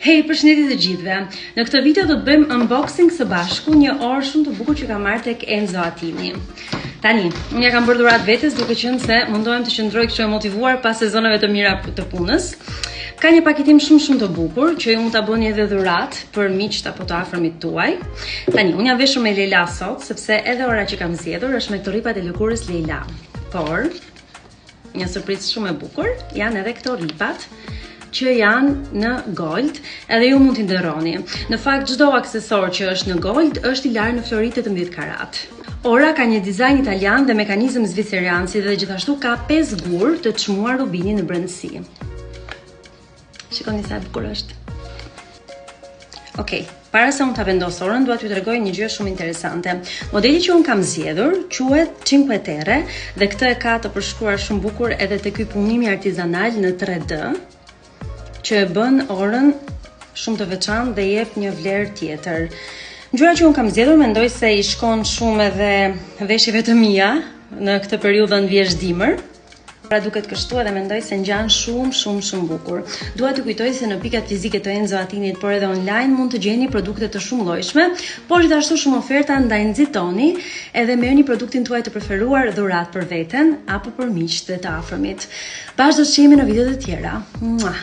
Hej, përshëndetje të gjithëve. Në këtë video do të bëjmë unboxing së bashku një orë shumë të bukur që kam marrë tek Enzo Attini. Tani, unë ja kam bërë dhuratë vetes duke qenë se mundohem të qëndroj kështu e motivuar pas sezoneve të mira të punës. Ka një paketim shumë të bukur që ju mund ta bëni edhe dhuratë për miqt apo të afërmit tuaj. Tani, unë ja veshur me Leila sot sepse edhe ora që kam zgjedhur është me këto ripat e lëkurës Leila. Por një surprizë shumë e bukur janë edhe këto ripat që janë në gold, edhe ju mund t'i ndërroni. Në fakt, çdo aksesor që është në gold është i larë në florit 18 karat. Ora ka një dizajn italian dhe mekanizëm zviceran, si dhe gjithashtu ka 5 gur të çmuar rubini në brendësi. Shikoni sa e bukur është. Okej, para se unë ta vendos orën, dua t'ju tregoj një gjë shumë interesante. Modeli që unë kam zgjedhur quhet Cinque Terre dhe këtë e ka të përshkruar shumë bukur edhe te ky punimi artizanal në 3D. Që e bën orën shumë të veçantë dhe jep një vlerë tjetër. Ngjyra që unë kam zgjedhur mendoj se i shkon shumë edhe veshjeve të mia në këtë periudhën vjeshdimër. Pra duket kështu edhe mendoj se ngjan shumë bukur. Dua t'ju kujtoj se në pikat fizike të Enzo Attinit, por edhe online mund të gjeni produkte të shumë llojshme, por gjithashtu shumë oferta, ndaj nxitoni edhe merrni produktin tuaj të preferuar dhuratë për veten apo për miqtë dhe të afërmit. Bashkë do të shihemi në video të tjera. Mua.